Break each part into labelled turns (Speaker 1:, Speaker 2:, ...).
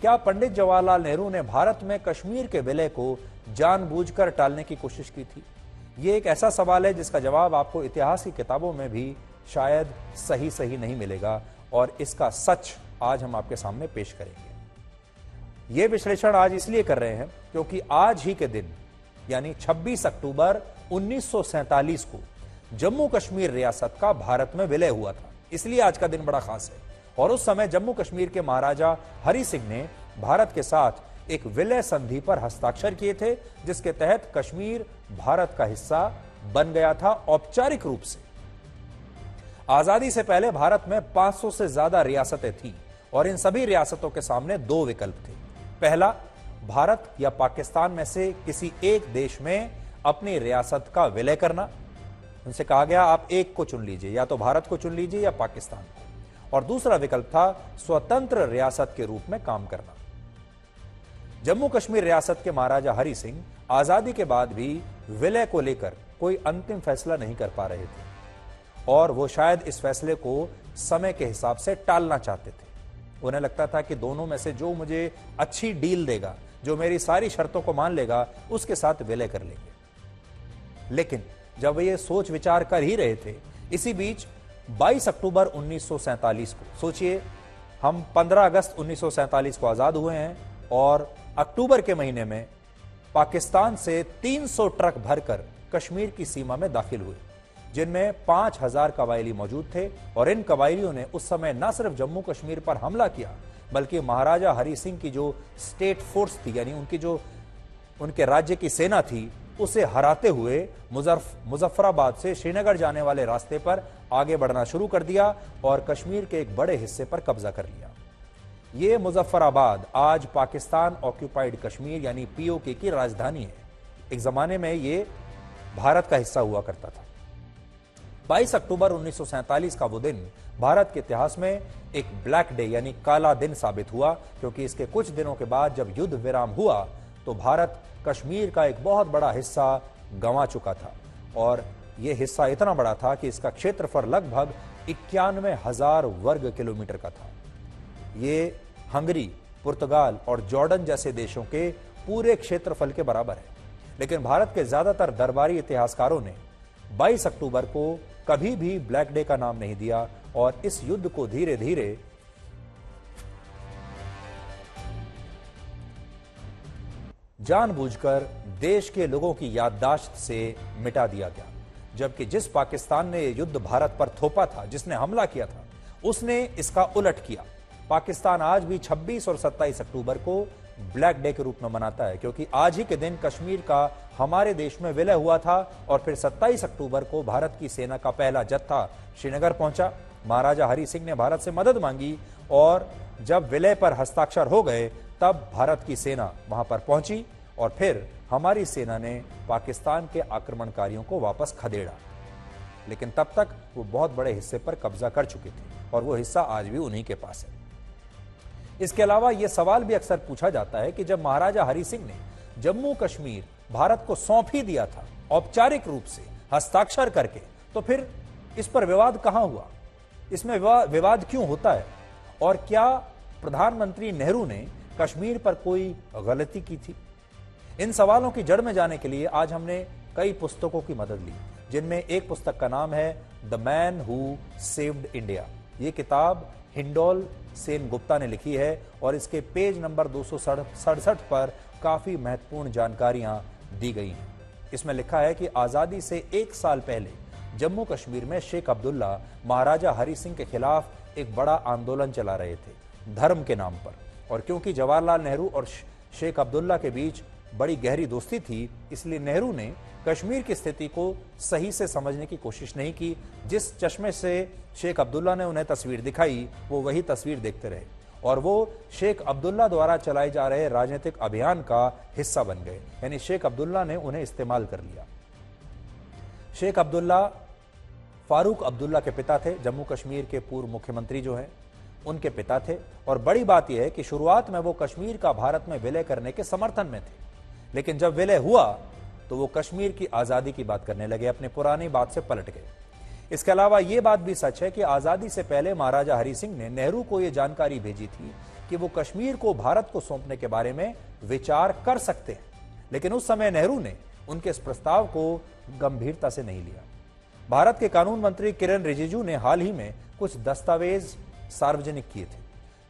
Speaker 1: क्या पंडित जवाहरलाल नेहरू ने भारत में कश्मीर के विलय को जानबूझकर टालने की कोशिश की थी? ये एक ऐसा सवाल है जिसका जवाब आपको इतिहास की किताबों में भी शायद सही नहीं मिलेगा, और इसका सच आज हम आपके सामने पेश करेंगे। यह विश्लेषण आज इसलिए कर रहे हैं क्योंकि आज ही के दिन यानी 26 अक्टूबर 1947 को जम्मू कश्मीर रियासत का भारत में विलय हुआ था। इसलिए आज का दिन बड़ा खास है। और उस समय जम्मू कश्मीर के महाराजा हरि सिंह ने भारत के साथ एक विलय संधि पर हस्ताक्षर किए थे, जिसके तहत कश्मीर भारत का हिस्सा बन गया था औपचारिक रूप से। आजादी से पहले भारत में 500 से ज्यादा रियासतें थीं और इन सभी रियासतों के सामने दो विकल्प थे। पहला, भारत या पाकिस्तान में से किसी एक देश में अपनी रियासत का विलय करना। उनसे कहा गया आप एक को चुन लीजिए, या तो भारत को चुन लीजिए या पाकिस्तान को। और दूसरा विकल्प था स्वतंत्र रियासत के रूप में काम करना। जम्मू कश्मीर रियासत के महाराजा हरि सिंह आजादी के बाद भी विलय को लेकर कोई अंतिम फैसला नहीं कर पा रहे थे, और वो शायद इस फैसले को समय के हिसाब से टालना चाहते थे। उन्हें लगता था कि दोनों में से जो मुझे अच्छी डील देगा, जो मेरी सारी शर्तों को मान लेगा, उसके साथ विलय कर लेंगे। लेकिन जब वे ये सोच विचार कर ही रहे थे, इसी बीच 22 अक्टूबर 1947 को, सोचिए हम 15 अगस्त 1947 को आजाद हुए हैं और अक्टूबर के महीने में पाकिस्तान से 300 ट्रक भरकर कश्मीर की सीमा में दाखिल हुए, जिनमें 5000 कबायली मौजूद थे। और इन कबायलियों ने उस समय न सिर्फ जम्मू कश्मीर पर हमला किया, बल्कि महाराजा हरि सिंह की जो स्टेट फोर्स थी, यानी उनकी जो उनके राज्य की सेना थी, उसे हराते हुए मुजफ्फराबाद से श्रीनगर जाने वाले रास्ते पर आगे बढ़ना शुरू कर दिया और कश्मीर के एक बड़े हिस्से पर कब्जा कर लिया। यह मुजफ्फराबाद आज पाकिस्तान ऑक्यूपाइड कश्मीर यानी पीओके की राजधानी है। एक जमाने में यह भारत का हिस्सा हुआ करता था। 22 अक्टूबर 1947 का वो दिन भारत के इतिहास में एक ब्लैक डे यानी काला दिन साबित हुआ, क्योंकि इसके कुछ दिनों के बाद जब युद्ध विराम हुआ तो भारत कश्मीर का एक बहुत बड़ा हिस्सा गंवा चुका था। और यह हिस्सा इतना बड़ा था कि इसका क्षेत्रफल लगभग 91,000 वर्ग किलोमीटर का था। यह हंगरी, पुर्तगाल और जॉर्डन जैसे देशों के पूरे क्षेत्रफल के बराबर है। लेकिन भारत के ज्यादातर दरबारी इतिहासकारों ने 22 अक्टूबर को कभी भी ब्लैक डे का नाम नहीं दिया और इस युद्ध को धीरे धीरे जानबूझकर देश के लोगों की याददाश्त से मिटा दिया गया। जबकि जिस पाकिस्तान ने युद्ध भारत पर थोपा था, जिसने हमला किया था, उसने इसका उलट किया। पाकिस्तान आज भी 26 और 27 अक्टूबर को ब्लैक डे के रूप में मनाता है, क्योंकि आज ही के दिन कश्मीर का हमारे देश में विलय हुआ था। और फिर 27 अक्टूबर को भारत की सेना का पहला जत्था श्रीनगर पहुंचा। महाराजा हरि सिंह ने भारत से मदद मांगी और जब विलय पर हस्ताक्षर हो गए तब भारत की सेना वहां पर पहुंची और फिर हमारी सेना ने पाकिस्तान के आक्रमणकारियों को वापस खदेड़ा। लेकिन तब तक वो बहुत बड़े हिस्से पर कब्जा कर चुके थे और वो हिस्सा आज भी उन्हीं के पास है। इसके अलावा यह सवाल भी अक्सर पूछा जाता है कि जब महाराजा हरि सिंह ने जम्मू कश्मीर भारत को सौंप ही दिया था औपचारिक रूप से हस्ताक्षर करके, तो फिर इस पर विवाद कहां हुआ? इसमें विवाद क्यों होता है? और क्या प्रधानमंत्री नेहरू ने कश्मीर पर कोई गलती की थी? इन सवालों की जड़ में जाने के लिए आज हमने कई पुस्तकों की मदद ली, जिनमें एक पुस्तक का नाम है the man who saved India. ये किताब हिंडोल सेन गुप्ता ने लिखी है और इसके पेज नंबर 267 पर काफी महत्वपूर्ण जानकारियां दी गई हैं। इसमें लिखा है कि आजादी से एक साल पहले जम्मू कश्मीर में शेख अब्दुल्ला महाराजा हरि सिंह के खिलाफ एक बड़ा आंदोलन चला रहे थे धर्म के नाम पर। और क्योंकि जवाहरलाल नेहरू और शेख अब्दुल्ला के बीच बड़ी गहरी दोस्ती थी, इसलिए नेहरू ने कश्मीर की स्थिति को सही से समझने की कोशिश नहीं की। जिस चश्मे से शेख अब्दुल्ला ने उन्हें तस्वीर दिखाई, वो वही तस्वीर देखते रहे और वो शेख अब्दुल्ला द्वारा चलाए जा रहे राजनीतिक अभियान का हिस्सा बन गए। यानी शेख अब्दुल्ला ने उन्हें इस्तेमाल कर लिया। शेख अब्दुल्ला फारूक अब्दुल्ला के पिता थे, जम्मू कश्मीर के पूर्व मुख्यमंत्री जो हैं उनके पिता थे। और बड़ी बात यह है कि शुरुआत में वो कश्मीर का भारत में विलय करने के समर्थन में थे, लेकिन जब विलय हुआ तो वो कश्मीर की आजादी की बात करने लगे, अपने पुरानी बात से पलट गए। इसके अलावा यह बात भी सच है कि आजादी से पहले महाराजा हरि सिंह ने नेहरू को यह जानकारी भेजी थी कि वो कश्मीर को भारत को सौंपने के बारे में विचार कर सकते हैं, लेकिन उस समय नेहरू ने उनके इस प्रस्ताव को गंभीरता से नहीं लिया। भारत के कानून मंत्री किरेन रिजिजू ने हाल ही में कुछ दस्तावेज सार्वजनिक किए थे,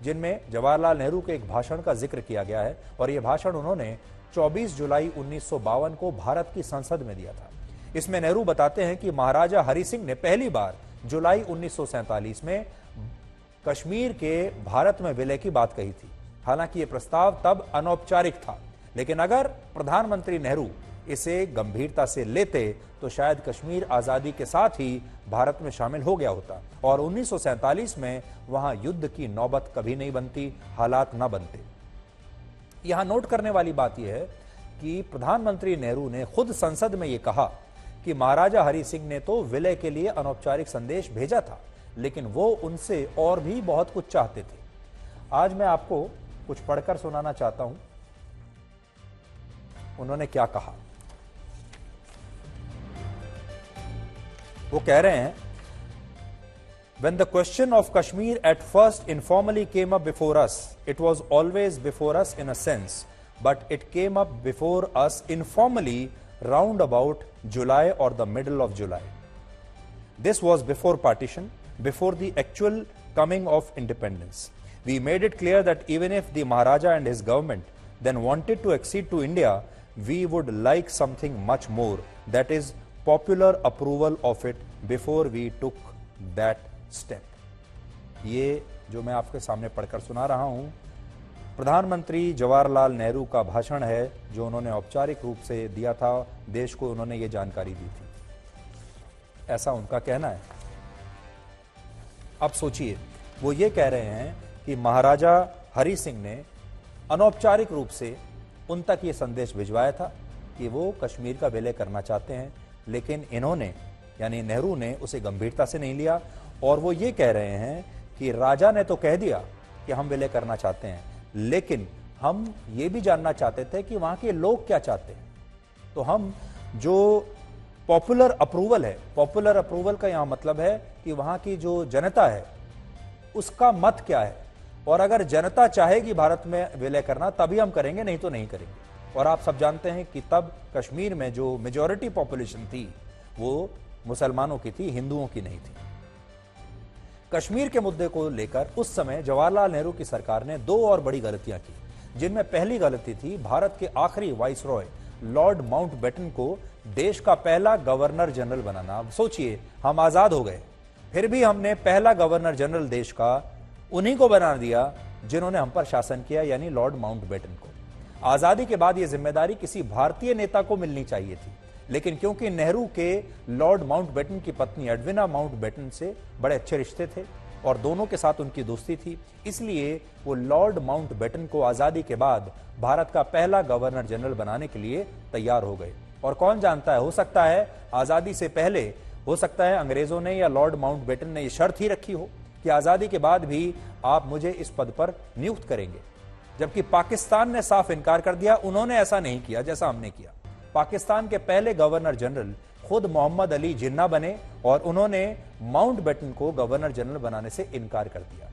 Speaker 1: जिनमें जवाहरलाल नेहरू के एक भाषण का जिक्र किया गया है, और यह भाषण उन्होंने 24 जुलाई 1952 को भारत की संसद में दिया था। इसमें नेहरू बताते हैं कि महाराजा हरि सिंह ने पहली बार जुलाई 1947 में कश्मीर के भारत में विलय की बात कही थी। हालांकि यह प्रस्ताव तब अनौपचारिक था, लेकिन अगर प्रधानमंत्री नेहरू इसे गंभीरता से लेते तो शायद कश्मीर आजादी के साथ ही भारत में शामिल हो गया होता और 1947 में वहां युद्ध की नौबत कभी नहीं बनती, हालात ना बनते। यहां नोट करने वाली बात यह है कि प्रधानमंत्री नेहरू ने खुद संसद में यह कहा कि महाराजा हरि सिंह ने तो विलय के लिए अनौपचारिक संदेश भेजा था, लेकिन वो उनसे और भी बहुत कुछ चाहते थे। आज मैं आपको कुछ पढ़कर सुनाना चाहता हूं उन्होंने क्या कहा। वो कह रहे हैं, When the question of Kashmir at first informally came up before us, it was always before us in a sense, but it came up before us informally round about July or the middle of July. This was before partition, before the actual coming of independence. We made it clear that even if the Maharaja and his government then wanted to accede to India, we would like something much more, that is popular approval of it before we took that step. ये जो मैं आपके सामने पढ़कर सुना रहा हूं प्रधानमंत्री जवाहरलाल नेहरू का भाषण है, जो उन्होंने औपचारिक रूप से दिया था, देश को उन्होंने ये जानकारी दी थी, ऐसा उनका कहना है। अब सोचिए, वो ये कह रहे हैं कि महाराजा हरि सिंह ने अनौपचारिक रूप से उन तक ये संदेश भिजवाया था कि वो कश्मीर का विलय करना चाहते हैं, लेकिन इन्होंने यानी नेहरू ने उसे गंभीरता से नहीं लिया। और वो ये कह रहे हैं कि राजा ने तो कह दिया कि हम विलय करना चाहते हैं, लेकिन हम ये भी जानना चाहते थे कि वहां के लोग क्या चाहते हैं। तो हम जो पॉपुलर अप्रूवल है, पॉपुलर अप्रूवल का यहां मतलब है कि वहां की जो जनता है उसका मत क्या है, और अगर जनता चाहेगी भारत में विलय करना तभी हम करेंगे, नहीं तो नहीं करेंगे। और आप सब जानते हैं कि तब कश्मीर में जो मेजॉरिटी पॉपुलेशन थी वो मुसलमानों की थी, हिंदुओं की नहीं थी। कश्मीर के मुद्दे को लेकर उस समय जवाहरलाल नेहरू की सरकार ने दो और बड़ी गलतियां की, जिनमें पहली गलती थी भारत के आखिरी वाइसरॉय लॉर्ड माउंटबेटन को देश का पहला गवर्नर जनरल बनाना। सोचिए, हम आजाद हो गए, फिर भी हमने पहला गवर्नर जनरल देश का उन्हीं को बना दिया जिन्होंने हम पर शासन किया, यानी लॉर्ड माउंटबेटन को। आजादी के बाद यह जिम्मेदारी किसी भारतीय नेता को मिलनी चाहिए थी, लेकिन क्योंकि नेहरू के लॉर्ड माउंटबेटन की पत्नी एडविना माउंटबेटन से बड़े अच्छे रिश्ते थे और दोनों के साथ उनकी दोस्ती थी, इसलिए वो लॉर्ड माउंटबेटन को आजादी के बाद भारत का पहला गवर्नर जनरल बनाने के लिए तैयार हो गए। और कौन जानता है, हो सकता है आजादी से पहले, हो सकता है अंग्रेजों ने या लॉर्ड माउंटबेटन ने यह शर्त ही रखी हो कि आजादी के बाद भी आप मुझे इस पद पर नियुक्त करेंगे, जबकि पाकिस्तान ने साफ इनकार कर दिया। उन्होंने ऐसा नहीं किया जैसा हमने किया। पाकिस्तान के पहले गवर्नर जनरल खुद मोहम्मद अली जिन्ना बने और उन्होंने माउंटबेटन को गवर्नर जनरल बनाने से इनकार कर दिया।